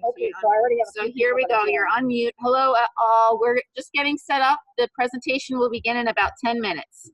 Okay, so I already have. So here we go. You're on mute. Hello, all. We're just getting set up. The presentation will begin in about 10 minutes.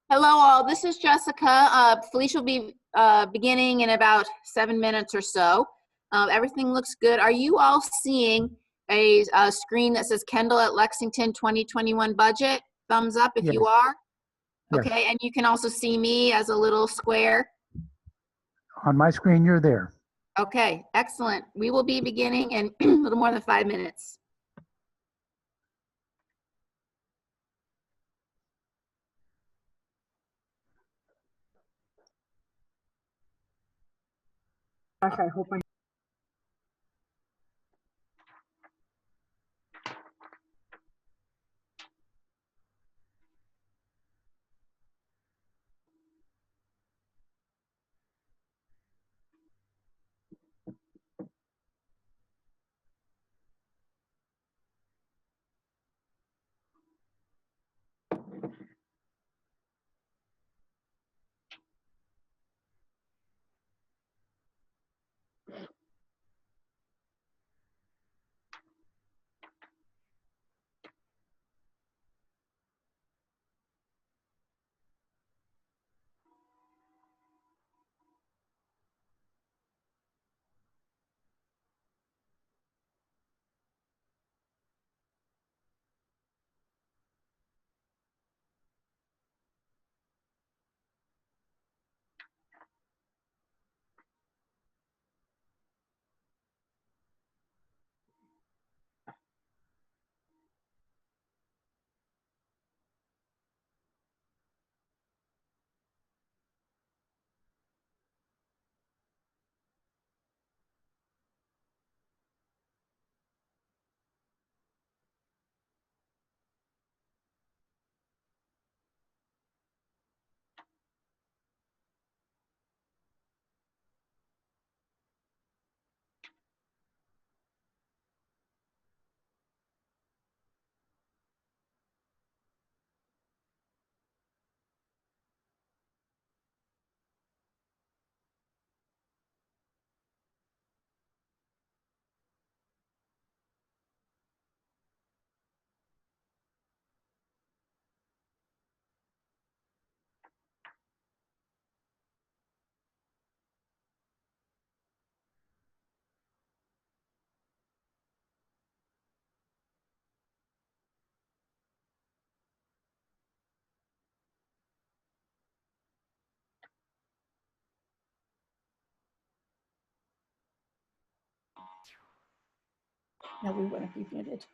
Hello, all. This is Jessica. Felicia will be beginning in about 7 minutes or so. Everything looks good. Are you all seeing a screen that says Kendall at Lexington 2021 budget? Thumbs up if you are. Yes. Okay, and you can also see me as a little square. On my screen, you're there. Okay, excellent. We will be beginning in a little more than 5 minutes. Gosh, I hope I. No, we wouldn't be muted.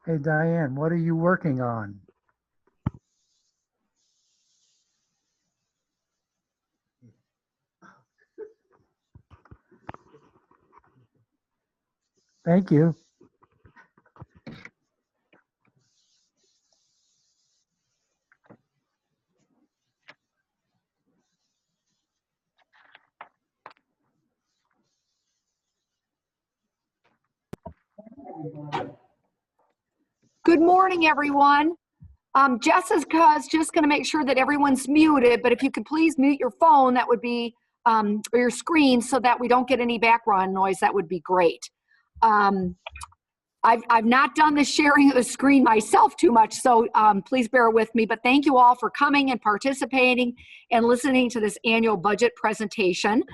Hey, Diane, what are you working on? Thank you. Good morning, everyone. Jessica is just going to make sure that everyone's muted, but if you could please mute your phone, that would be, or your screen, so that we don't get any background noise, that would be great. I've not done the sharing of the screen myself too much, so please bear with me, but thank you all for coming and participating and listening to this annual budget presentation.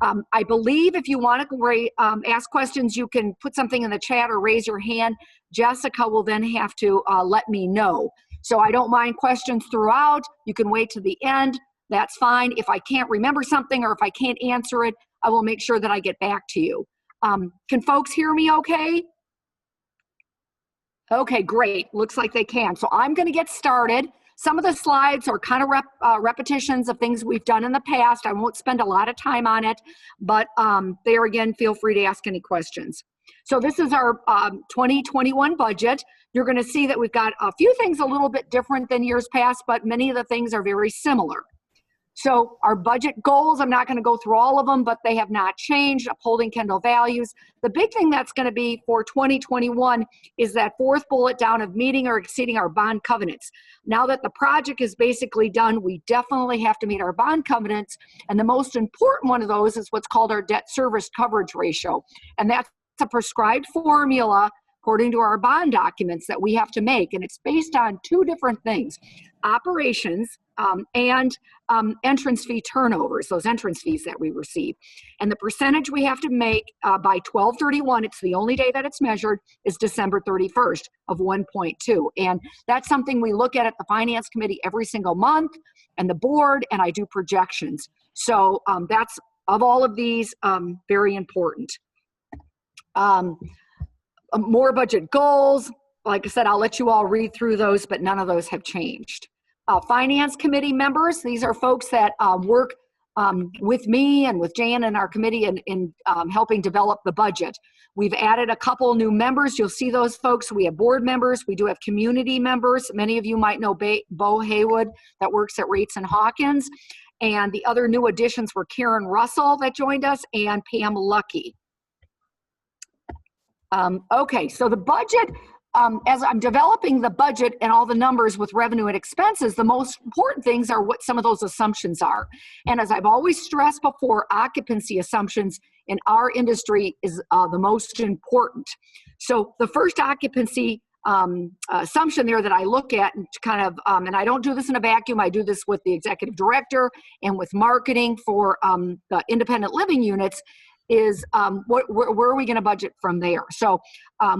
I believe if you want to ask questions, you can put something in the chat or raise your hand. Jessica will then have to let me know. So I don't mind questions throughout. You can wait to the end. That's fine. If I can't remember something or if I can't answer it, I will make sure that I get back to you. Can folks hear me okay? Okay, great. Looks like they can. So I'm going to get started. Some of the slides are kind of repetitions of things we've done in the past. I won't spend a lot of time on it, but there again, feel free to ask any questions. So this is our 2021 budget. You're going to see that we've got a few things a little bit different than years past, but many of the things are very similar. So our budget goals, I'm not going to go through all of them, but they have not changed, upholding Kendall values. The big thing that's going to be for 2021 is that fourth bullet down of meeting or exceeding our bond covenants. Now that the project is basically done, we definitely have to meet our bond covenants. And the most important one of those is what's called our debt service coverage ratio. And that's a prescribed formula according to our bond documents that we have to make. And it's based on two different things: operations and entrance fee turnovers, those entrance fees that we receive. And the percentage we have to make by 12/31, it's the only day that it's measured, is December 31st of 1.2. And that's something we look at the Finance Committee every single month, and the board, and I do projections. So that's, of all of these, very important. More budget goals. Like I said, I'll let you all read through those, but none of those have changed. Finance Committee members, these are folks that work with me and with Jan and our committee in helping develop the budget. We've added a couple new members. You'll see those folks. We have board members. We do have community members. Many of you might know Bo Haywood that works at Rates and Hawkins. And the other new additions were Karen Russell that joined us and Pam Lucky. Okay, so the budget, as I'm developing the budget and all the numbers with revenue and expenses, the most important things are what some of those assumptions are. And as I've always stressed before, occupancy assumptions in our industry is the most important. So the first occupancy assumption there that I look at and kind of, and I don't do this in a vacuum, I do this with the executive director and with marketing for the independent living units, is where are we going to budget from there? So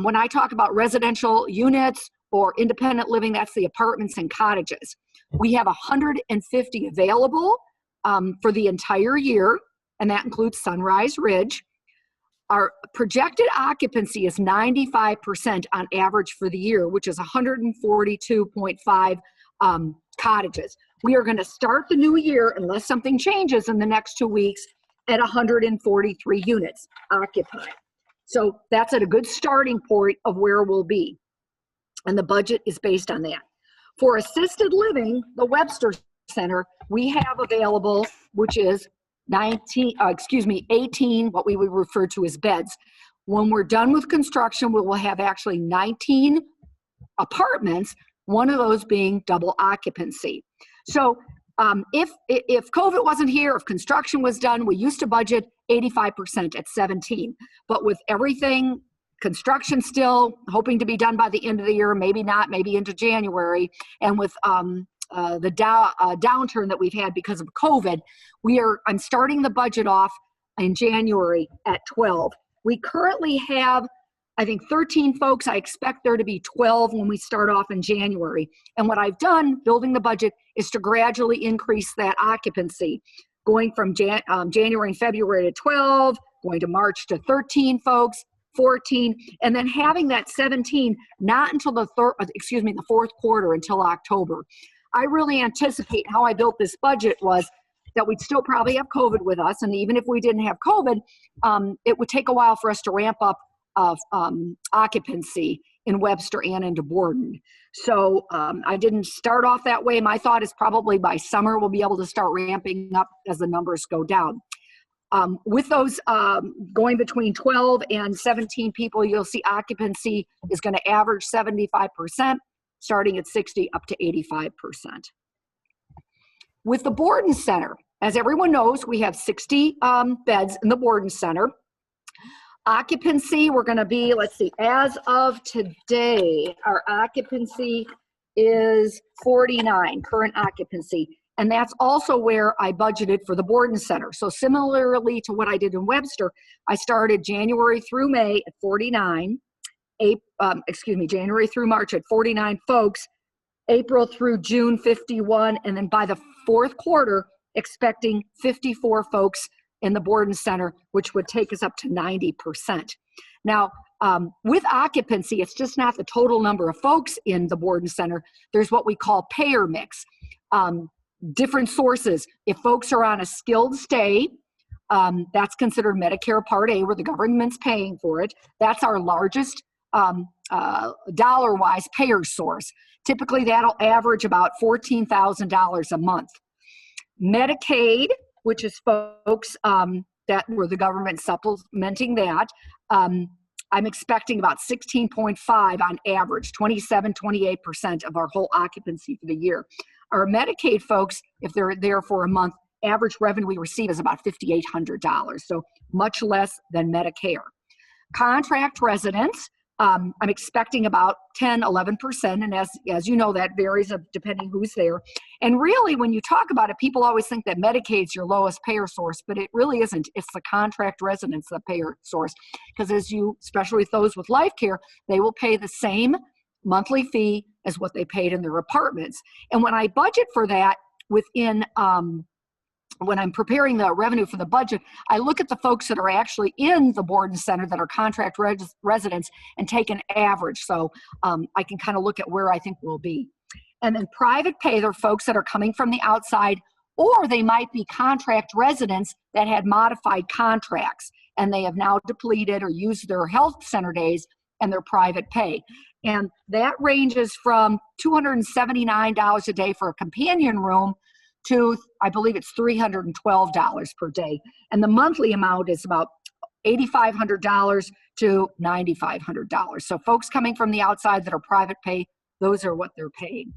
when I talk about residential units or independent living, that's the apartments and cottages. We have 150 available for the entire year, and that includes Sunrise Ridge. Our projected occupancy is 95% on average for the year, which is 142.5 cottages. We are going to start the new year, unless something changes in the next 2 weeks, at 143 units occupied. So that's at a good starting point of where we'll be. And the budget is based on that. For assisted living, the Webster Center, we have available, which is 18, what we would refer to as beds. When we're done with construction, we will have actually 19 apartments, one of those being double occupancy. So if COVID wasn't here, if construction was done, we used to budget 85% at 17. But with everything, construction still hoping to be done by the end of the year, maybe not, maybe into January, and with the downturn that we've had because of COVID, I'm starting the budget off in January at 12. We currently have, I think, 13 folks. I expect there to be 12 when we start off in January. And what I've done, building the budget, is to gradually increase that occupancy, going from January and February to 12, going to March to 13 folks, 14, and then having that 17 not until the fourth quarter, until October. I really anticipate how I built this budget was that we'd still probably have COVID with us, and even if we didn't have COVID, it would take a while for us to ramp up of occupancy in Webster and into Borden. So I didn't start off that way. My thought is probably by summer we'll be able to start ramping up as the numbers go down. With those going between 12 and 17 people, you'll see occupancy is going to average 75%, starting at 60 up to 85%. With the Borden Center, as everyone knows, we have 60 beds in the Borden Center. Occupancy, we're going to be, let's see, as of today, our occupancy is 49, current occupancy. And that's also where I budgeted for the Borden Center. So similarly to what I did in Webster, I started January through May at 49, January through March at 49 folks, April through June 51, and then by the fourth quarter, expecting 54 folks in the Borden Center, which would take us up to 90%. Now, with occupancy, it's just not the total number of folks in the Borden Center. There's what we call payer mix. Different sources. If folks are on a skilled stay, That's considered Medicare Part A, where the government's paying for it. That's our largest dollar-wise payer source. Typically, that'll average about $14,000 a month. Medicaid, which is folks that where the government supplementing that, I'm expecting about 16.5 on average, 27-28% of our whole occupancy for the year. Our Medicaid folks, if they're there for a month, average revenue we receive is about $5,800, so much less than Medicare. Contract residents, I'm expecting about 10-11%, and as you know, that varies depending who's there. And really, when you talk about it, people always think that Medicaid's your lowest payer source, but it really isn't. It's the contract residents, the payer source, because especially with those with life care, they will pay the same monthly fee as what they paid in their apartments. And when I budget for that within when I'm preparing the revenue for the budget, I look at the folks that are actually in the board and center that are contract residents and take an average. So I can kind of look at where I think we'll be. And then private pay, they're folks that are coming from the outside, or they might be contract residents that had modified contracts and they have now depleted or used their health center days and their private pay. And that ranges from $279 a day for a companion room to, I believe it's $312 per day. And the monthly amount is about $8,500 to $9,500. So folks coming from the outside that are private pay, those are what they're paying.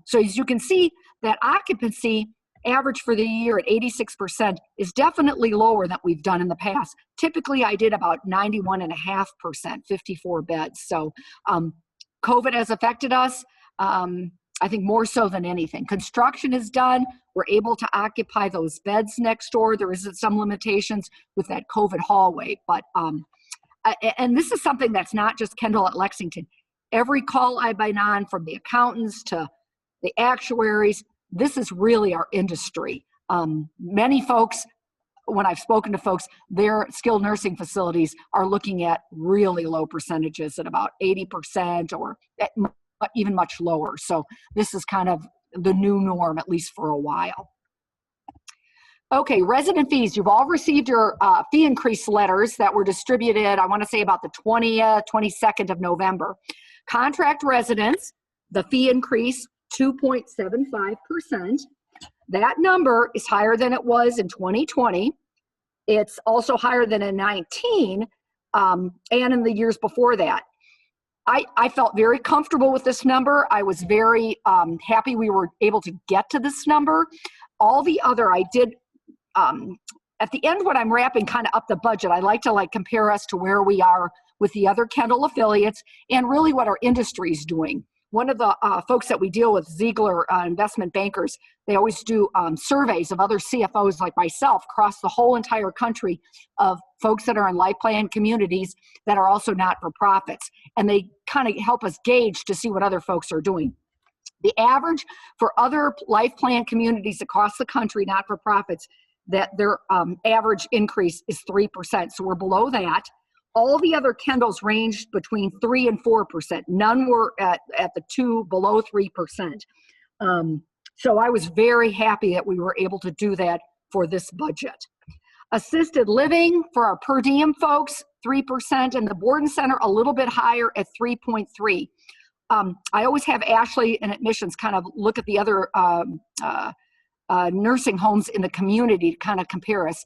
So as you can see, that occupancy average for the year at 86% is definitely lower than we've done in the past. Typically, I did about 91.5%, 54 beds. So COVID has affected us. I think more so than anything. Construction is done. We're able to occupy those beds next door. There is some limitations with that COVID hallway, but and this is something that's not just Kendall at Lexington. Every call I've been on, from the accountants to the actuaries, this is really our industry. Many folks, when I've spoken to folks, their skilled nursing facilities are looking at really low percentages at about 80% or even much lower. So this is kind of the new norm, at least for a while. Okay, resident fees. You've all received your fee increase letters that were distributed, I want to say about the 20th, 22nd of November. Contract residents, the fee increase, 2.75%. That number is higher than it was in 2020. It's also higher than in 19 and in the years before that. I felt very comfortable with this number. I was very happy we were able to get to this number. All the other, I did, at the end when I'm wrapping kind of up the budget, I like to compare us to where we are with the other Kendall affiliates and really what our industry is doing. One of the folks that we deal with, Ziegler Investment Bankers, they always do surveys of other CFOs like myself across the whole entire country of folks that are in life plan communities that are also not-for-profits. And they kind of help us gauge to see what other folks are doing. The average for other life plan communities across the country, not-for-profits, that their average increase is 3%. So we're below that. All the other Kendalls ranged between 3 and 4%. None were at the 2, below 3%. So I was very happy that we were able to do that for this budget. Assisted living for our per diem folks, 3%, and the board and center a little bit higher at 3.3. I always have Ashley in admissions kind of look at the other nursing homes in the community to kind of compare us.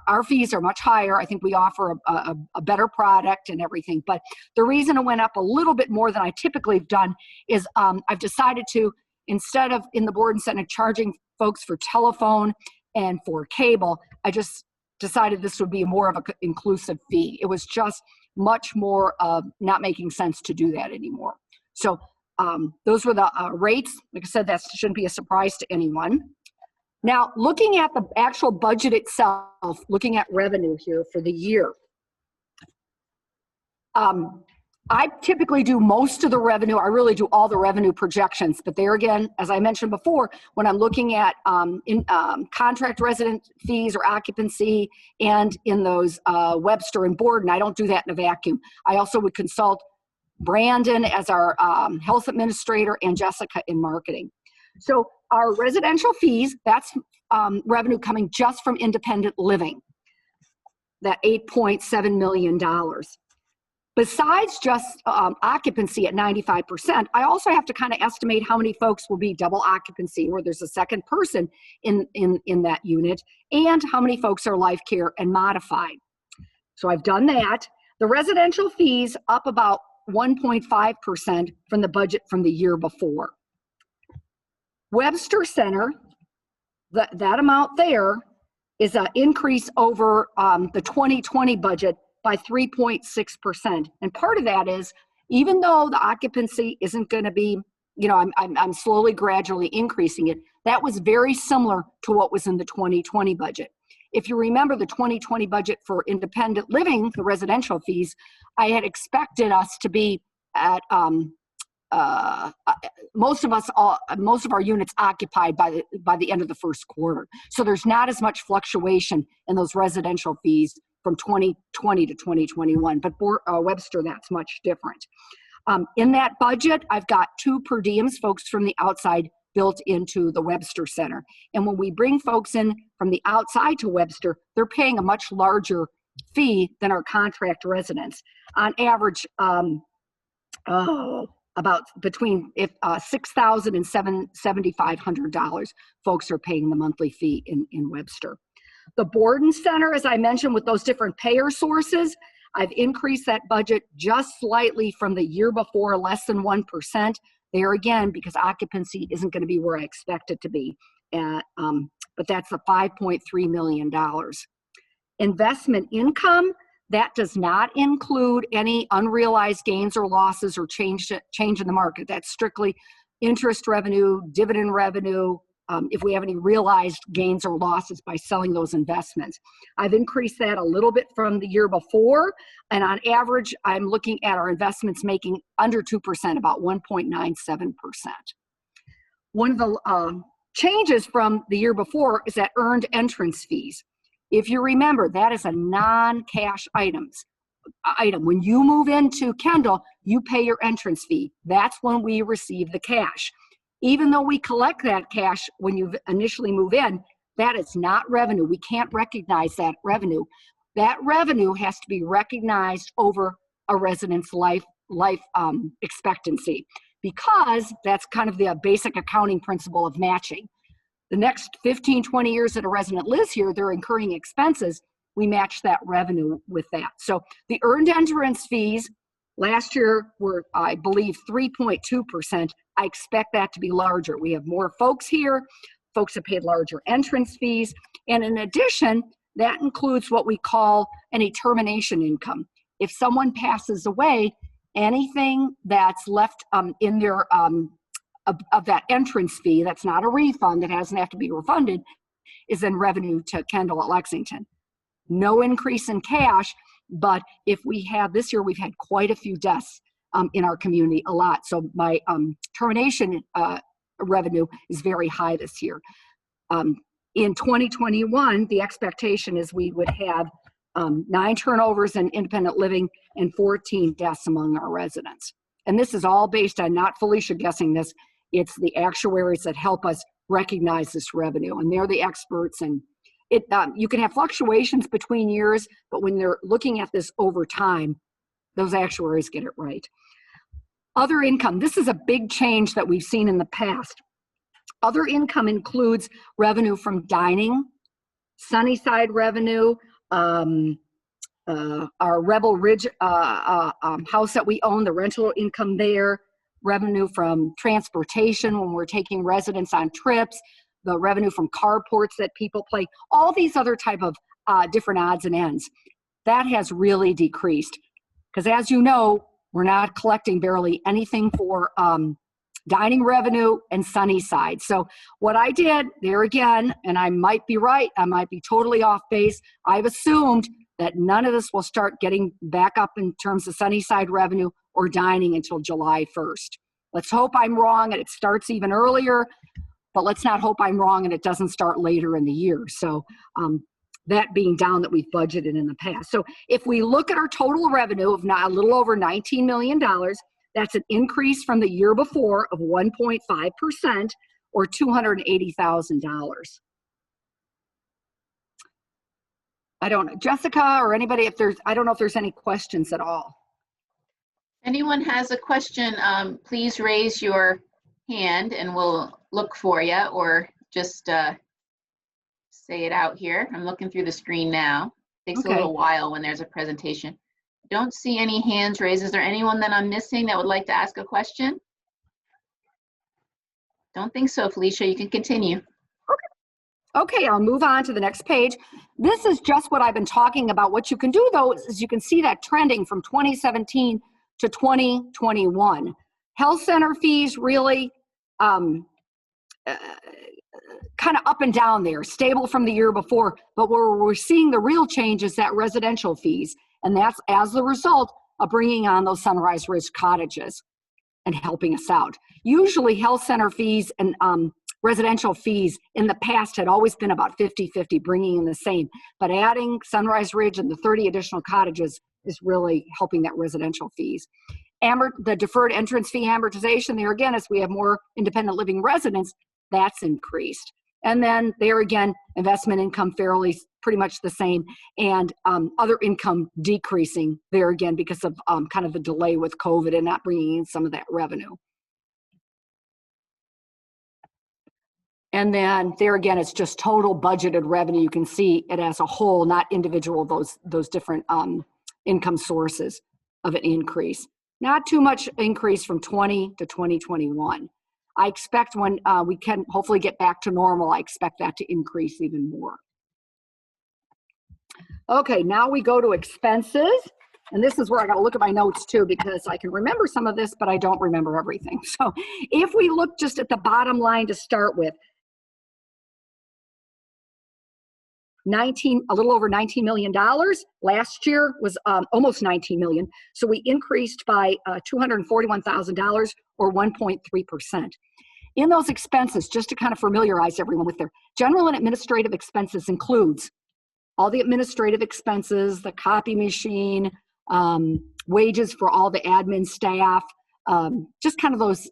Our fees are much higher. I think we offer a better product and everything. But the reason it went up a little bit more than I typically have done is I've decided to, instead of in the board and center charging folks for telephone and for cable, I just decided this would be more of an inclusive fee. It was just much more not making sense to do that anymore. So those were the rates. Like I said, that shouldn't be a surprise to anyone. Now, looking at the actual budget itself, looking at revenue here for the year, I typically do most of the revenue. I really do all the revenue projections. But there again, as I mentioned before, when I'm looking at contract resident fees or occupancy and in those Webster and Borden, I don't do that in a vacuum. I also would consult Brandon as our health administrator and Jessica in marketing. So our residential fees, that's revenue coming just from independent living, that $8.7 million. Besides just occupancy at 95%, I also have to kind of estimate how many folks will be double occupancy, where there's a second person in that unit, and how many folks are life care and modified. So I've done that. The residential fees up about 1.5% from the budget from the year before. Webster Center, that amount there is an increase over the 2020 budget by 3.6%. And part of that is, even though the occupancy isn't going to be, I'm slowly, gradually increasing it, that was very similar to what was in the 2020 budget. If you remember the 2020 budget for independent living, the residential fees, I had expected us to be at most of our units occupied by the end of the first quarter. So there's not as much fluctuation in those residential fees from 2020 to 2021, but Webster, that's much different. In that budget, I've got 2 per diems, folks from the outside, built into the Webster Center. And when we bring folks in from the outside to Webster, they're paying a much larger fee than our contract residents. On average, about between $6,000 and $7,500 folks are paying the monthly fee in Webster. The Borden Center, as I mentioned, with those different payer sources, I've increased that budget just slightly from the year before, less than 1%. There again, because occupancy isn't going to be where I expect it to be. But that's the $5.3 million. Investment income, that does not include any unrealized gains or losses or change in the market. That's strictly interest revenue, dividend revenue, if we have any realized gains or losses by selling those investments. I've increased that a little bit from the year before, and on average, I'm looking at our investments making under 2%, about 1.97%. One of the changes from the year before is that earned entrance fees. If you remember, that is a non-cash item. When you move into Kendall, you pay your entrance fee. That's when we receive the cash. Even though we collect that cash when you initially move in, that is not revenue. We can't recognize that revenue. That revenue has to be recognized over a resident's life expectancy, because that's kind of the basic accounting principle of matching. The next 15, 20 years that a resident lives here, they're incurring expenses. We match that revenue with that. So the earned entrance fees last year were, I believe, 3.2%. I expect that to be larger. We have more folks here. Folks have paid larger entrance fees. And in addition, that includes what we call any termination income. If someone passes away, anything that's left in their of that entrance fee, that's not a refund, that doesn't have to be refunded, is then revenue to Kendall at Lexington. No increase in cash, but if we have, this year we've had quite a few deaths in our community, a lot. So my termination revenue is very high this year. In 2021, the expectation is we would have 9 turnovers in independent living and 14 deaths among our residents. And this is all based on not Felicia guessing this, it's the actuaries that help us recognize this revenue, and they're the experts. And it you can have fluctuations between years, but when they're looking at this over time, those actuaries get it right. Other income, this is a big change that we've seen in the past. Other income includes revenue from dining, Sunnyside revenue, our Rebel Ridge house that we own, the rental income there, revenue from transportation when we're taking residents on trips, the revenue from carports that people play, all these other type of different odds and ends. That has really decreased because, as you know, we're not collecting barely anything for dining revenue and Sunnyside. So what I did there again, and I might be right, I might be totally off base, I've assumed that none of this will start getting back up in terms of Sunnyside revenue or dining until July 1st. Let's hope I'm wrong and it starts even earlier, but let's not hope I'm wrong and it doesn't start later in the year. So that being down that we've budgeted in the past. So if we look at our total revenue of a little over $19 million, that's an increase from the year before of 1.5%. or $280,000. I don't know, Jessica or anybody, I don't know if there's any questions at all. Anyone has a question, please raise your hand and we'll look for you, or just say it out here. I'm looking through the screen now. Takes a little while when there's a presentation. Don't see any hands raised. Is there anyone that I'm missing that would like to ask a question? Don't think so, Felicia. You can continue. Okay, I'll move on to the next page. This is just what I've been talking about. What you can do, though, is you can see that trending from 2017 to 2021. Health center fees really kind of up and down there, stable from the year before, but where we're seeing the real change is that residential fees, and that's as a result of bringing on those Sunrise Ridge cottages and helping us out. Usually health center fees and residential fees in the past had always been about 50-50, bringing in the same, but adding Sunrise Ridge and the 30 additional cottages is really helping that residential fees. The deferred entrance fee amortization, there again, as we have more independent living residents, that's increased. And then there again, investment income fairly pretty much the same, and other income decreasing there again because of kind of the delay with COVID and not bringing in some of that revenue. And then there again, it's just total budgeted revenue. You can see it as a whole, not individual, those different income sources of an increase. Not too much increase from 20 to 2021. I expect when we can hopefully get back to normal, I expect that to increase even more. Okay, now we go to expenses. And this is where I got to look at my notes too, because I can remember some of this, but I don't remember everything. So if we look just at the bottom line to start with, a little over $19 million. Last year was almost $19 million. So we increased by $241,000 or 1.3%. In those expenses, just to kind of familiarize everyone with their general and administrative expenses includes all the administrative expenses, the copy machine, wages for all the admin staff, just kind of those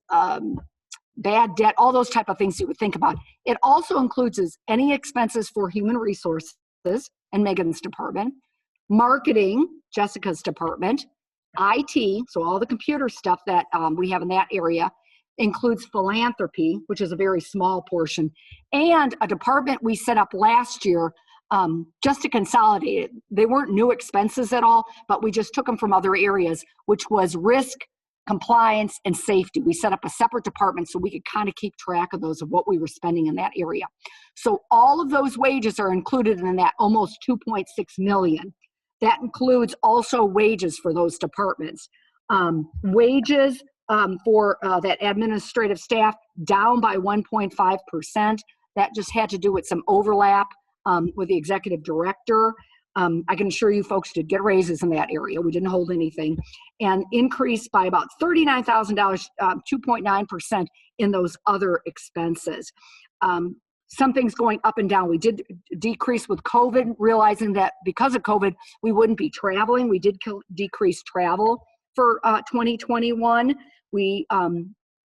bad debt, all those type of things you would think about. It also includes any expenses for human resources and Megan's department, marketing, Jessica's department, IT, so all the computer stuff that we have in that area, includes philanthropy, which is a very small portion, and a department we set up last year just to consolidate it. They weren't new expenses at all, but we just took them from other areas, which was risk, compliance, and safety. We set up a separate department so we could kind of keep track of those, of what we were spending in that area. So all of those wages are included in that almost 2.6 million. That includes also wages for those departments. Wages for that administrative staff down by 1.5%. That just had to do with some overlap with the executive director. I can assure you folks did get raises in that area. We didn't hold anything. And increased by about $39,000, 2.9% in those other expenses. Some things going up and down. We did decrease with COVID, realizing that because of COVID, we wouldn't be traveling. We did decrease travel for 2021. The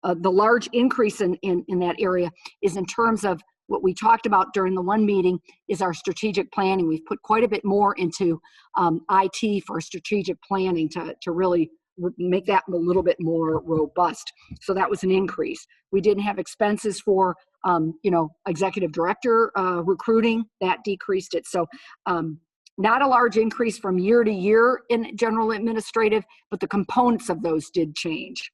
large increase in that area is in terms of what we talked about during the one meeting is our strategic planning. We've put quite a bit more into IT for strategic planning to really make that a little bit more robust. So that was an increase. We didn't have expenses for, executive director recruiting. That decreased it. So not a large increase from year to year in general administrative, but the components of those did change.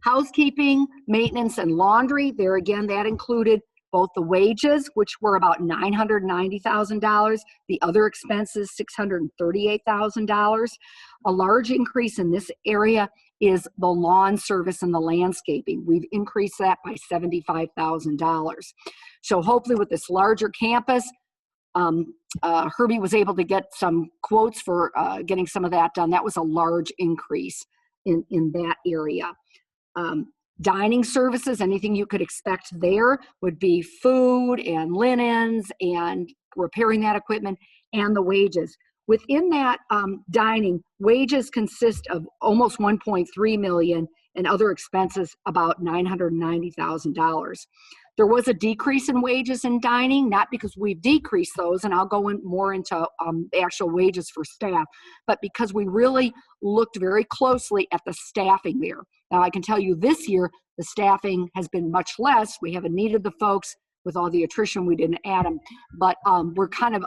Housekeeping, maintenance, and laundry, there again, that included both the wages, which were about $990,000, the other expenses, $638,000. A large increase in this area is the lawn service and the landscaping. We've increased that by $75,000. So hopefully with this larger campus, Herbie was able to get some quotes for getting some of that done. That was a large increase in that area. Dining services, anything you could expect there would be food and linens and repairing that equipment and the wages. Within that dining, wages consist of almost 1.3 million and other expenses about $990,000. There was a decrease in wages and dining, not because we've decreased those, and I'll go more into the actual wages for staff, but because we really looked very closely at the staffing there. Now, I can tell you this year, the staffing has been much less. We haven't needed the folks. With all the attrition, we didn't add them. But we're kind of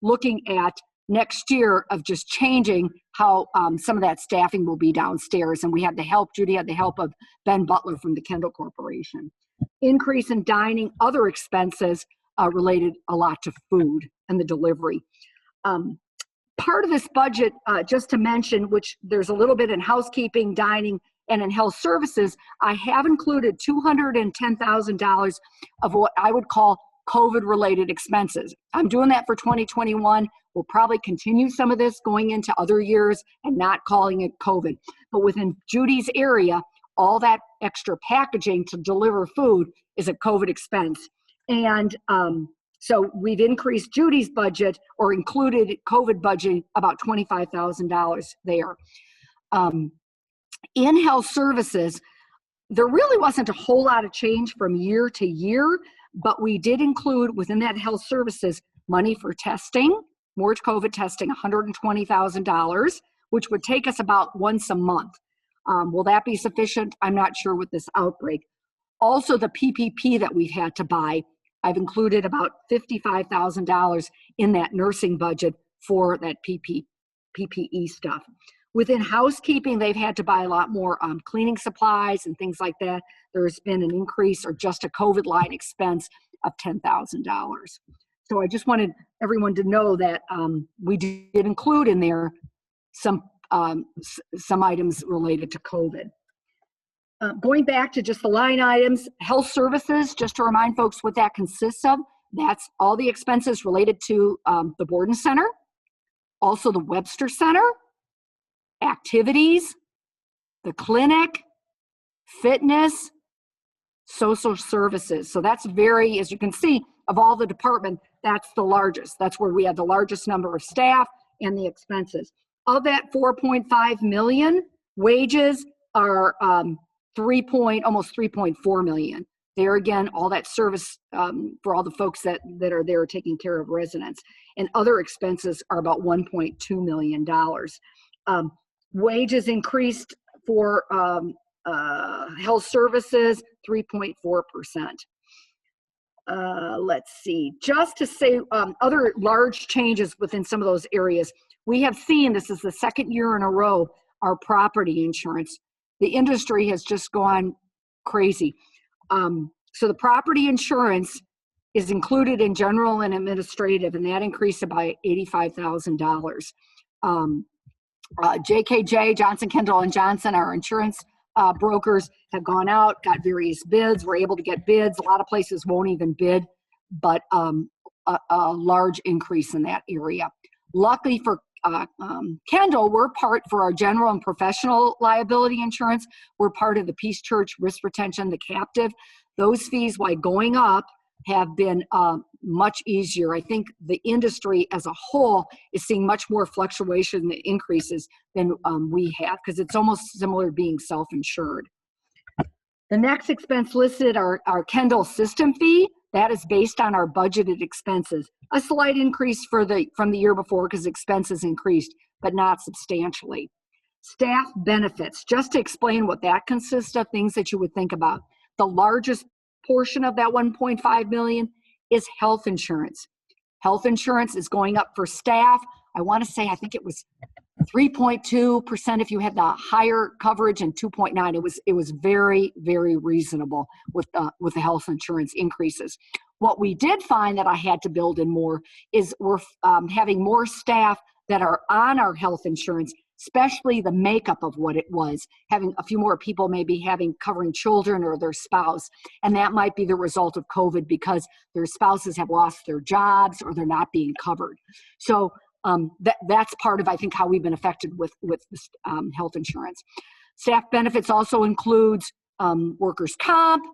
looking at next year of just changing how some of that staffing will be downstairs. And we had the help, Judy had the help of Ben Butler from the Kendall Corporation. Increase in dining, other expenses related a lot to food and the delivery. Part of this budget, just to mention, which there's a little bit in housekeeping, dining, and in health services, I have included $210,000 of what I would call COVID-related expenses. I'm doing that for 2021. We'll probably continue some of this going into other years and not calling it COVID. But within Judy's area, all that extra packaging to deliver food is a COVID expense. And so we've increased Judy's budget or included COVID budget about $25,000 there. In health services, there really wasn't a whole lot of change from year to year, but we did include within that health services money for testing, more COVID testing, $120,000, which would take us about once a month. Will that be sufficient? I'm not sure with this outbreak. Also, the PPP that we've had to buy, I've included about $55,000 in that nursing budget for that PPE stuff. Within housekeeping, they've had to buy a lot more cleaning supplies and things like that. There's been an increase or just a COVID line expense of $10,000. So I just wanted everyone to know that we did include in there some items related to COVID. Going back to just the line items, health services, just to remind folks what that consists of, that's all the expenses related to the Borden Center, also the Webster Center, activities, the clinic, fitness, social services. So that's very, as you can see, of all the department, that's the largest. That's where we have the largest number of staff and the expenses. Of that 4.5 million, wages are almost 3.4 million. There again, all that service for all the folks that are there taking care of residents. And other expenses are about $1.2 million. Wages increased for health services, 3.4%. Let's see, just to say other large changes within some of those areas. We have seen, this is the second year in a row, our property insurance. The industry has just gone crazy. So the property insurance is included in general and administrative, and that increased by $85,000. JKJ, Johnson, Kendall, and Johnson, our insurance brokers, have gone out, got various bids. We're able to get bids. A lot of places won't even bid, but a large increase in that area. Luckily for Kendall, we're part for our general and professional liability insurance. We're part of the Peace Church risk retention, the captive. Those fees, while going up, have been much easier. I think the industry as a whole is seeing much more fluctuation and increases than we have, because it's almost similar to being self-insured. The next expense listed are our Kendall System Fee. That is based on our budgeted expenses. A slight increase from the year before because expenses increased, but not substantially. Staff benefits, just to explain what that consists of, things that you would think about. The largest portion of that 1.5 million is health insurance. Health insurance is going up for staff. I want to say, I think it was 3.2% if you had the higher coverage and 2.9. It was very, very reasonable with the health insurance increases. What we did find that I had to build in more is we're having more staff that are on our health insurance, especially the makeup of what it was, having a few more people maybe covering children or their spouse. And that might be the result of COVID because their spouses have lost their jobs or they're not being covered. So that's part of, I think, how we've been affected with this, health insurance. Staff benefits also includes workers' comp,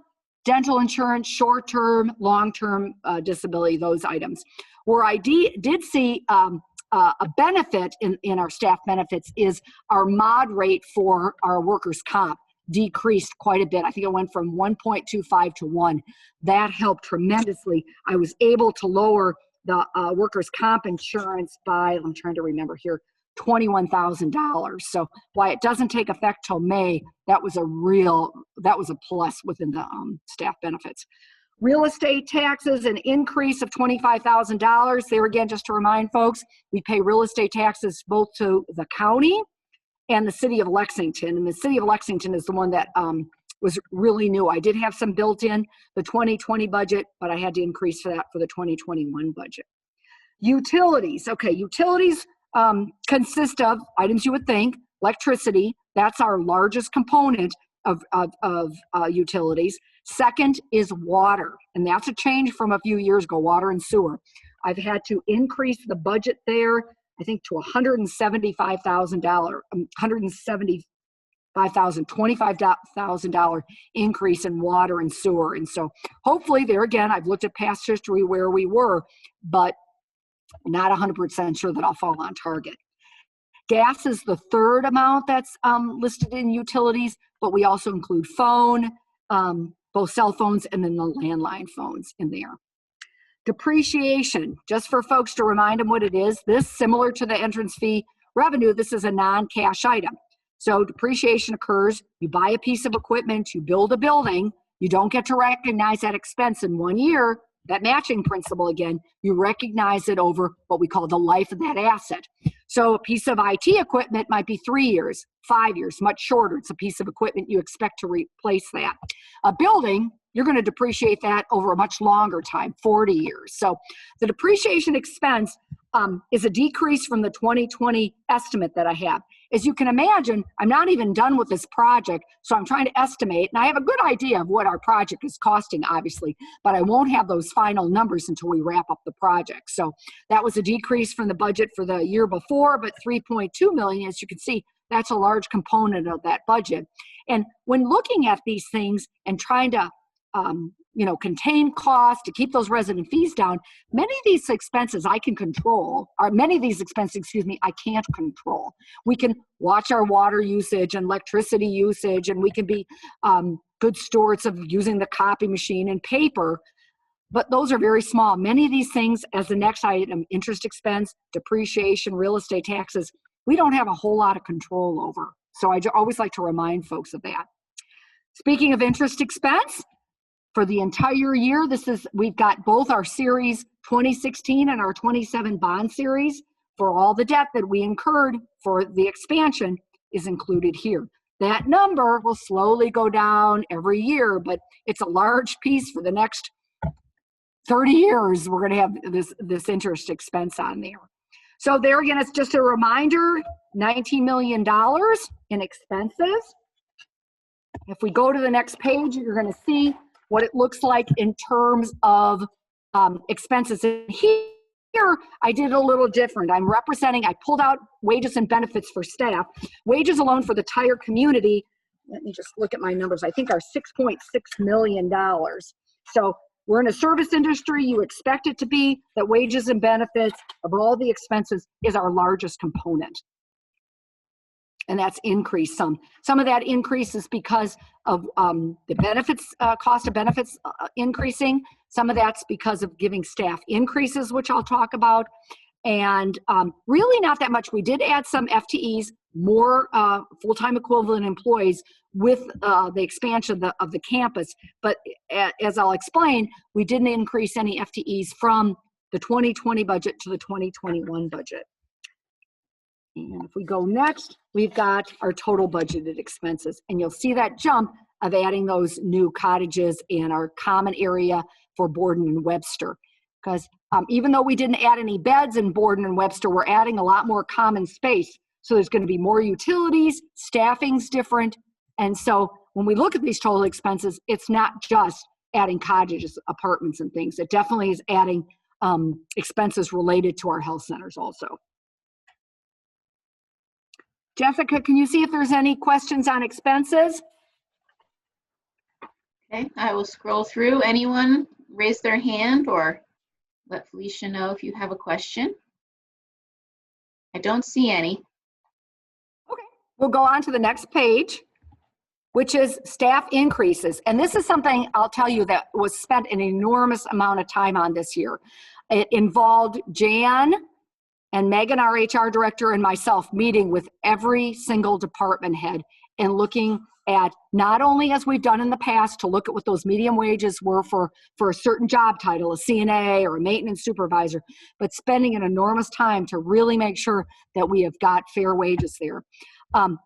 dental insurance, short-term, long-term disability, those items. Where I did see a benefit in our staff benefits is our mod rate for our workers' comp. decreased quite a bit. I think it went from 1.25 to 1. That helped tremendously. I was able to lower the workers' comp insurance by, I'm trying to remember here, $21,000. So while it doesn't take effect till May, that was a plus within the staff benefits. Real estate taxes, an increase of $25,000. There again, just to remind folks, we pay real estate taxes both to the county and the city of Lexington. And the city of Lexington is the one that was really new. I did have some built in the 2020 budget, but I had to increase for that for the 2021 budget. Utilities. Okay, utilities consist of items you would think. Electricity, that's our largest component of utilities. Second is water, and that's a change from a few years ago, water and sewer. I've had to increase the budget there, I think, to $175,000, $25,000 increase in water and sewer. And so hopefully there again, I've looked at past history where we were, but not 100% sure that I'll fall on target. Gas is the third amount that's listed in utilities, but we also include phone, both cell phones and then the landline phones in there. Depreciation, just for folks to remind them what it is, this similar to the entrance fee revenue, this is a non-cash item. So depreciation occurs, you buy a piece of equipment, you build a building, you don't get to recognize that expense in 1 year, that matching principle again, you recognize it over what we call the life of that asset. So a piece of IT equipment might be 3 years, 5 years, much shorter. It's a piece of equipment you expect to replace that. A building, you're going to depreciate that over a much longer time, 40 years. So the depreciation expense is a decrease from the 2020 estimate that I have. As you can imagine, I'm not even done with this project, so I'm trying to estimate, and I have a good idea of what our project is costing, obviously, but I won't have those final numbers until we wrap up the project. So that was a decrease from the budget for the year before, but $3.2 million, as you can see, that's a large component of that budget. And when looking at these things and trying to contain costs to keep those resident fees down, many of these expenses I can control, or many of these expenses, I can't control. We can watch our water usage and electricity usage, and we can be good stewards of using the copy machine and paper, but those are very small. Many of these things, as the next item, interest expense, depreciation, real estate taxes, we don't have a whole lot of control over. So I always like to remind folks of that. Speaking of interest expense, for the entire year, we've got both our series 2016 and our 27 bond series for all the debt that we incurred for the expansion is included here. That number will slowly go down every year, but it's a large piece for the next 30 years. We're going to have this interest expense on there. So there again, it's just a reminder, $19 million in expenses. If we go to the next page, you're going to see what it looks like in terms of expenses. And here, I did a little different. I pulled out wages and benefits for staff. Wages alone for the entire community, let me just look at my numbers, I think are $6.6 million. So we're in a service industry, you expect it to be that wages and benefits of all the expenses is our largest component. And that's increased some. Some of that increase is because of the benefits, cost of benefits increasing. Some of that's because of giving staff increases, which I'll talk about. And really not that much. We did add some FTEs, more full-time equivalent employees with the expansion of the campus. But as I'll explain, we didn't increase any FTEs from the 2020 budget to the 2021 budget. And if we go next, we've got our total budgeted expenses. And you'll see that jump of adding those new cottages and our common area for Borden and Webster. Because even though we didn't add any beds in Borden and Webster, we're adding a lot more common space. So there's going to be more utilities, staffing's different. And so when we look at these total expenses, it's not just adding cottages, apartments, and things. It definitely is adding expenses related to our health centers also. Jessica, can you see if there's any questions on expenses? Okay, I will scroll through. Anyone raise their hand or let Felicia know if you have a question. I don't see any. Okay, we'll go on to the next page. which is staff increases. And this is something I'll tell you that was spent an enormous amount of time on this year. It involved Jan and Megan, our HR director, and myself meeting with every single department head and looking at not only, as we've done in the past, to look at what those median wages were for a certain job title, a CNA or a maintenance supervisor, but spending an enormous time to really make sure that we have got fair wages there.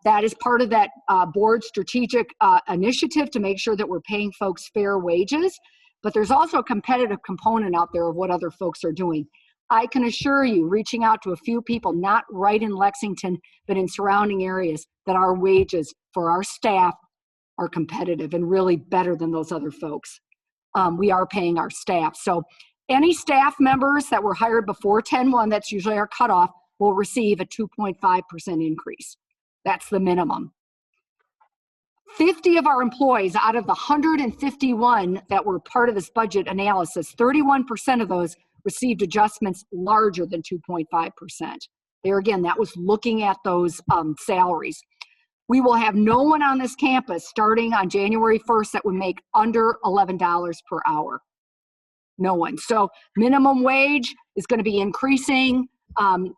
That is part of that board strategic initiative to make sure that we're paying folks fair wages, but there's also a competitive component out there of what other folks are doing. I can assure you, reaching out to a few people, not right in Lexington, but in surrounding areas, that our wages for our staff are competitive and really better than those other folks. We are paying our staff. So any staff members that were hired before 10/1, that's usually our cutoff, will receive a 2.5% increase. That's the minimum. 50 of our employees out of the 151 that were part of this budget analysis, 31% of those received adjustments larger than 2.5%. There again, that was looking at those salaries. We will have no one on this campus starting on January 1st that would make under $11 per hour. No one. So minimum wage is going to be increasing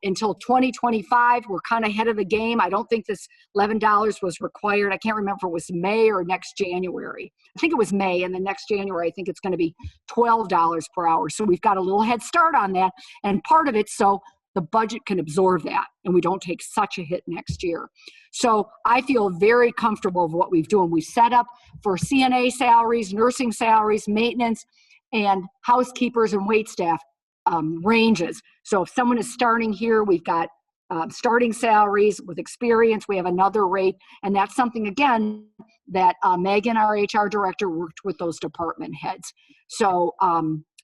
until 2025. We're kind of ahead of the game. I don't think this $11 was required. I can't remember if it was May or next January. I think it was May, and the next January, I think it's going to be $12 per hour. So we've got a little head start on that, and part of it so the budget can absorb that and we don't take such a hit next year. So I feel very comfortable with what we've done. We set up for CNA salaries, nursing salaries, maintenance, and housekeepers and wait staff ranges. So if someone is starting here, we've got starting salaries with experience. We have another rate, and that's something, again, that Megan, our HR director, worked with those department heads. So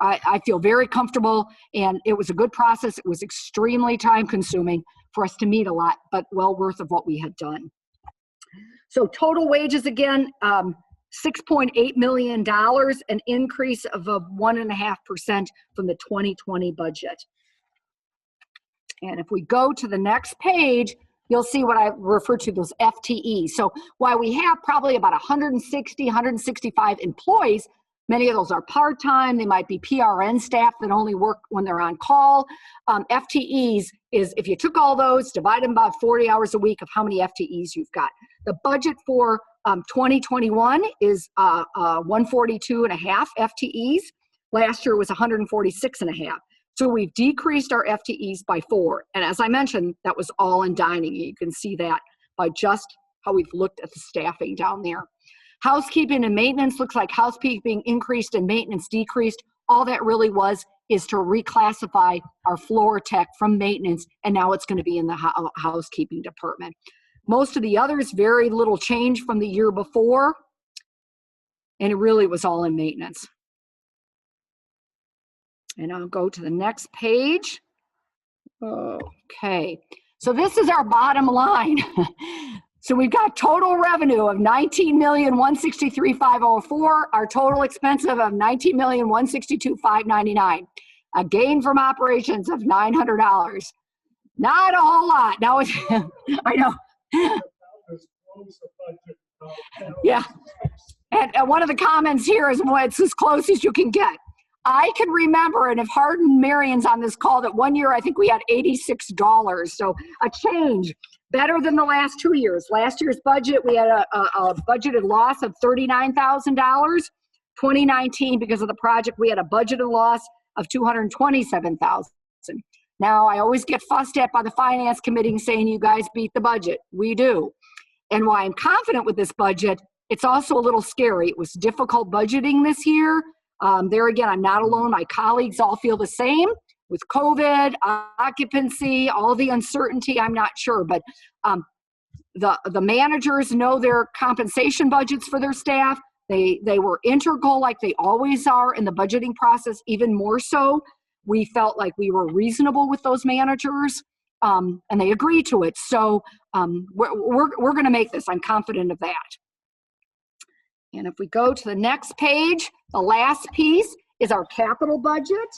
I feel very comfortable, and it was a good process. It was extremely time consuming for us to meet a lot, but well worth of what we had done. So total wages, again, $6.8 million, an increase of 1.5% from the 2020 budget. And if we go to the next page, you'll see what I refer to those FTEs. So while we have probably about 160, 165 employees, many of those are part-time. They might be PRN staff that only work when they're on call. FTEs is, if you took all those, divide them by 40 hours a week of how many FTEs you've got. The budget for 2021 is 142.5 FTEs. Last year was 146.5. So we've decreased our FTEs by 4. And as I mentioned, that was all in dining. You can see that by just how we've looked at the staffing down there. Housekeeping and maintenance, looks like housekeeping increased and maintenance decreased. All that really was is to reclassify our floor tech from maintenance, and now it's going to be in the housekeeping department. Most of the others, very little change from the year before, and it really was all in maintenance. And I'll go to the next page. Okay, so this is our bottom line. So we've got total revenue of $19,163,504, our total expenses of $19,162,599, a gain from operations of $900. Not a whole lot. Now it's, I know. Yeah. And one of the comments here is, well, it's as close as you can get. I can remember, and if Hardin Marion's on this call, that one year I think we had $86. So a change. Better than the last 2 years. Last year's budget, we had a budgeted loss of $39,000. 2019, because of the project, we had a budgeted loss of $227,000. Now, I always get fussed at by the finance committee saying, you guys beat the budget. We do. And why I'm confident with this budget, it's also a little scary. It was difficult budgeting this year. There again, I'm not alone. My colleagues all feel the same. With COVID, occupancy, all the uncertainty, I'm not sure. But the managers know their compensation budgets for their staff. They were integral, like they always are, in the budgeting process, even more so. We felt like we were reasonable with those managers, and they agreed to it. So we're going to make this. I'm confident of that. And if we go to the next page, the last piece is our capital budget.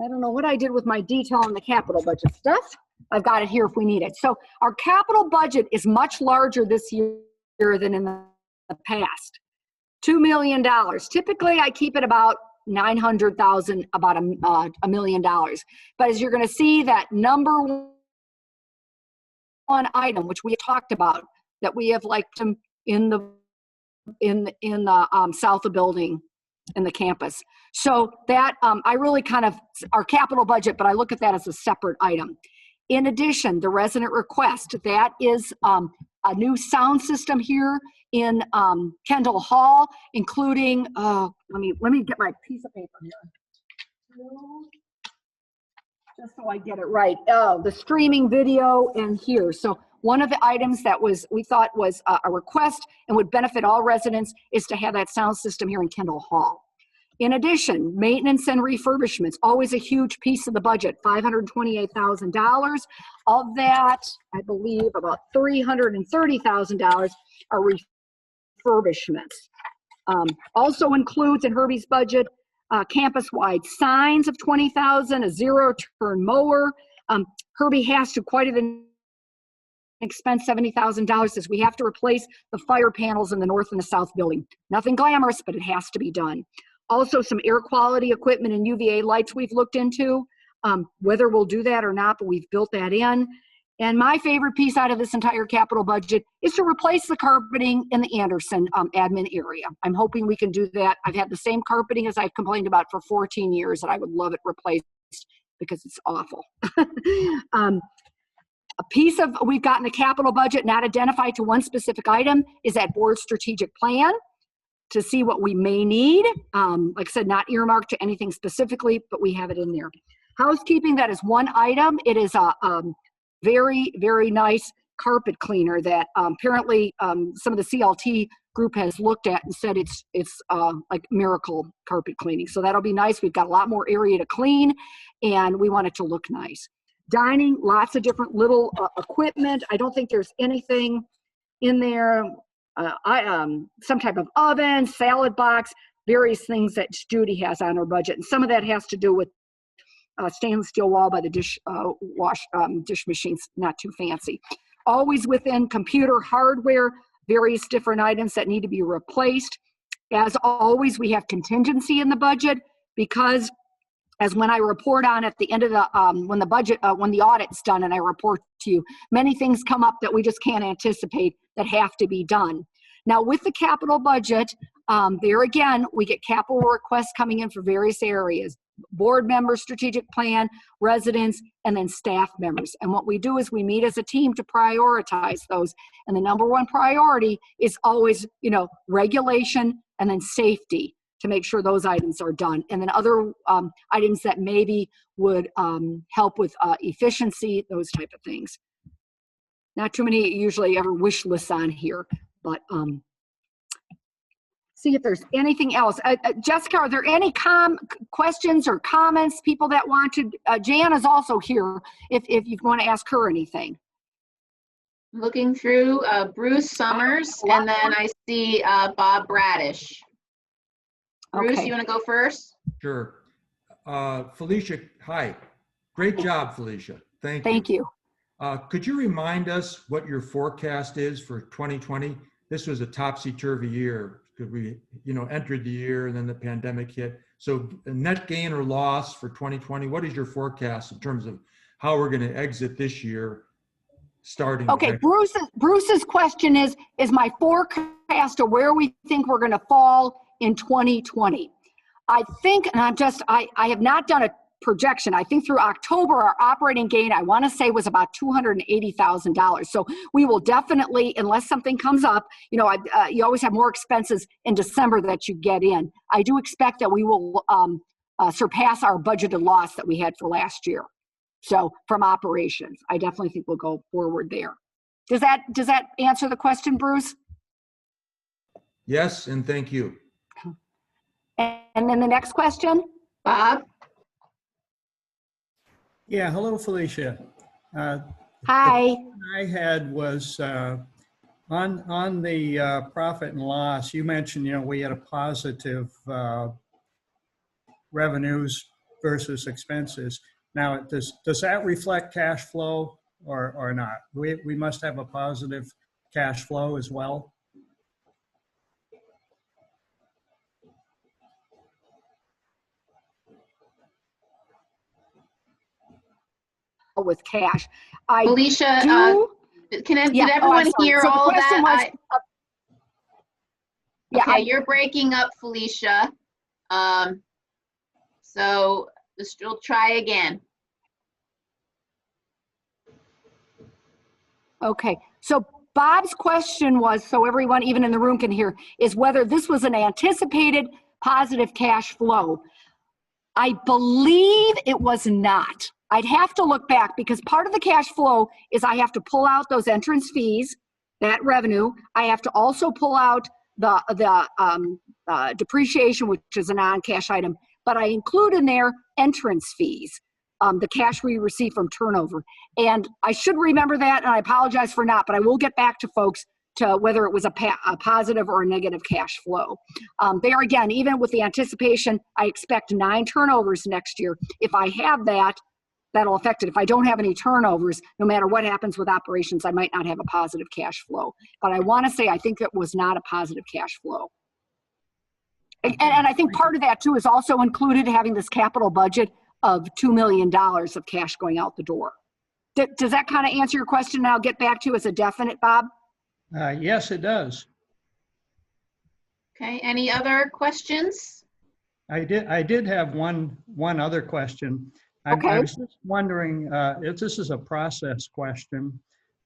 I don't know what I did with my detail on the capital budget stuff. I've got it here if we need it. So our capital budget is much larger this year than in the past. $2 million. Typically, I keep it about 900,000, about $1 million. But as you're going to see, that number one item, which we talked about, that we have like in the south of the building, in the campus. So that I really kind of our capital budget, but I look at that as a separate item. In addition, the resident request, that is a new sound system here in Kendall Hall, including, let me get my piece of paper here. Just so I get it right. The streaming video and here. So one of the items that we thought was a request and would benefit all residents is to have that sound system here in Kendall Hall. In addition, maintenance and refurbishments, always a huge piece of the budget, $528,000. Of that, I believe about $330,000 are refurbishments. Also includes in Herbie's budget campus-wide signs of $20,000, a zero-turn mower. Herbie has to quite an expense, $70,000, as we have to replace the fire panels in the north and the south building. Nothing glamorous, but it has to be done. Also, some air quality equipment and UVA lights we've looked into. Whether we'll do that or not, but we've built that in. And my favorite piece out of this entire capital budget is to replace the carpeting in the Anderson admin area. I'm hoping we can do that. I've had the same carpeting as I've complained about for 14 years, and I would love it replaced because it's awful. A piece of we've got in the capital budget, not identified to one specific item, is that board strategic plan to see what we may need. Like I said, not earmarked to anything specifically, but we have it in there. Housekeeping, that is one item. It is a very, very nice carpet cleaner that apparently some of the CLT group has looked at and said it's like miracle carpet cleaning. So that'll be nice. We've got a lot more area to clean and we want it to look nice. Dining, lots of different little equipment. I don't think there's anything in there. Some type of oven, salad box, various things that Judy has on her budget. And some of that has to do with stainless steel wall by the dish machines, not too fancy. Always within computer hardware, various different items that need to be replaced. As always, we have contingency in the budget because as when I report on at the end of the, when the audit's done and I report to you, many things come up that we just can't anticipate that have to be done. Now with the capital budget, there again, we get capital requests coming in for various areas, board members, strategic plan, residents, and then staff members. And what we do is we meet as a team to prioritize those. And the number one priority is always, regulation and then safety, to make sure those items are done. And then other items that maybe would help with efficiency, those type of things. Not too many usually ever wish lists on here, but see if there's anything else. Jessica, are there any questions or comments, people that want to, Jan is also here if you want to ask her anything. Looking through Bruce Summers, and then I see Bob Bradish. Bruce, Okay. you want to go first? Sure. Felicia, hi. Great job, Felicia. Thank you. Thank you. Could you remind us what your forecast is for 2020? This was a topsy-turvy year because we, entered the year and then the pandemic hit. So a net gain or loss for 2020, what is your forecast in terms of how we're going to exit this year starting? Okay, Bruce's question is my forecast of where we think we're going to fall in 2020. I think, and I have not done a projection. I think through October, our operating gain, I want to say, was about $280,000. So we will definitely, unless something comes up, you always have more expenses in December that you get in. I do expect that we will surpass our budgeted loss that we had for last year. So from operations, I definitely think we'll go forward there. Does that answer the question, Bruce? Yes, and thank you. And then the next question? Bob? Yeah, hello, Felicia. Hi. I had was on the profit and loss. You mentioned, we had a positive revenues versus expenses. Now, does that reflect cash flow or not? We must have a positive cash flow as well. with cash. I Felicia, do. did Yeah. Oh, I'm everyone sorry. hear So the all of question that? was, yeah, Okay, you're breaking up, Felicia. So we'll try again. Okay, so Bob's question was, so everyone, even in the room can hear, is whether this was an anticipated positive cash flow. I believe it was not. I'd have to look back because part of the cash flow is I have to pull out those entrance fees, that revenue. I have to also pull out the depreciation, which is a non-cash item, but I include in there entrance fees, the cash we receive from turnover. And I should remember that, and I apologize for not, but I will get back to folks to whether it was a positive or a negative cash flow. There again, even with the anticipation, I expect 9 turnovers next year. If I have that, that'll affect it. If I don't have any turnovers, no matter what happens with operations, I might not have a positive cash flow. But I want to say I think it was not a positive cash flow. And I think part of that too is also included having this capital budget of $2 million of cash going out the door. Does that kind of answer your question? And I'll get back to you as a definite, Bob. Yes, it does. Okay, any other questions? I did have one other question. I Okay. was just wondering if this is a process question.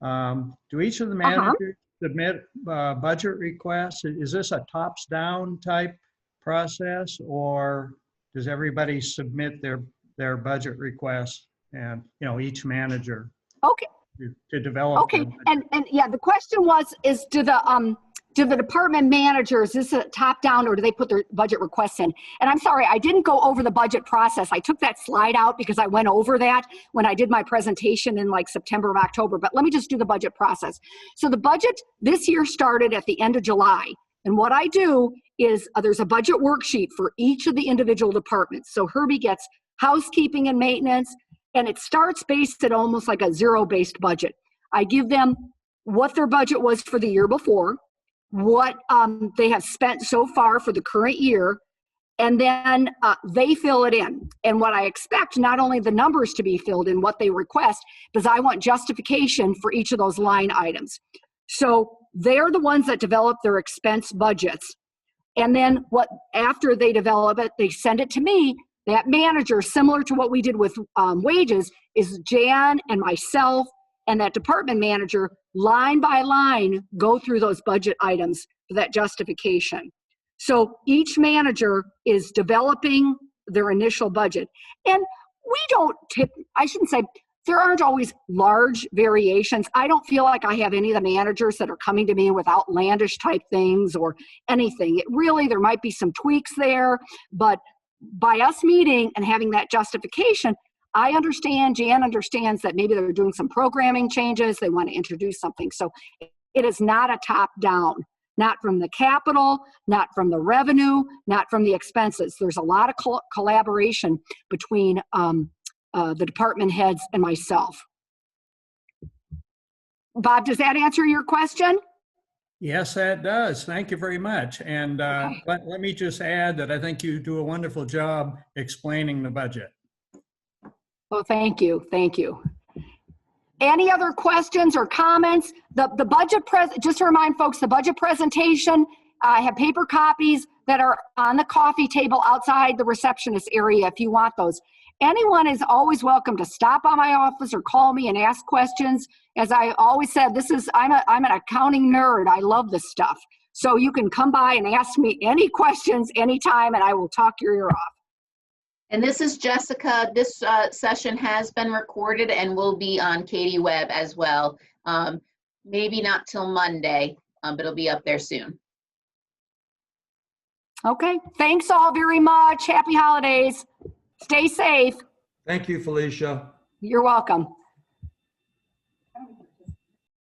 Do each of the managers submit budget requests? Is this a tops down type process, or does everybody submit their budget requests and each manager Okay. to develop? Okay, and yeah, the question was, do the department managers, is this a top down or do they put their budget requests in? And I'm sorry, I didn't go over the budget process. I took that slide out because I went over that when I did my presentation in like September or October, but let me just do the budget process. So the budget this year started at the end of July. And what I do is there's a budget worksheet for each of the individual departments. So Herbie gets housekeeping and maintenance, and it starts based at almost like a zero-based budget. I give them what their budget was for the year before, what they have spent so far for the current year, and then they fill it in. And what I expect, not only the numbers to be filled in, what they request, because I want justification for each of those line items. So they're the ones that develop their expense budgets. And then after they develop it, they send it to me. That manager, similar to what we did with wages, is Jan and myself and that department manager, line by line, go through those budget items for that justification. So each manager is developing their initial budget. And we don't I shouldn't say, there aren't always large variations. I don't feel like I have any of the managers that are coming to me with outlandish type things or anything. There might be some tweaks there, but by us meeting and having that justification, I understand, Jan understands that maybe they're doing some programming changes, they want to introduce something. So it is not a top down, not from the capital, not from the revenue, not from the expenses. There's a lot of collaboration between the department heads and myself. Bob, does that answer your question? Yes, that does. Thank you very much. And Okay. let me just add that I think you do a wonderful job explaining the budget. Oh, thank you. Thank you. Any other questions or comments? The budget just to remind folks, the budget presentation, I have paper copies that are on the coffee table outside the receptionist area if you want those. Anyone is always welcome to stop by my office or call me and ask questions. As I always said, I'm an accounting nerd. I love this stuff. So you can come by and ask me any questions anytime and I will talk your ear off. And this is Jessica. This session has been recorded and will be on Katie Web as well. Maybe not till Monday, but it'll be up there soon. Okay. Thanks all very much. Happy holidays. Stay safe. Thank you, Felicia. You're welcome.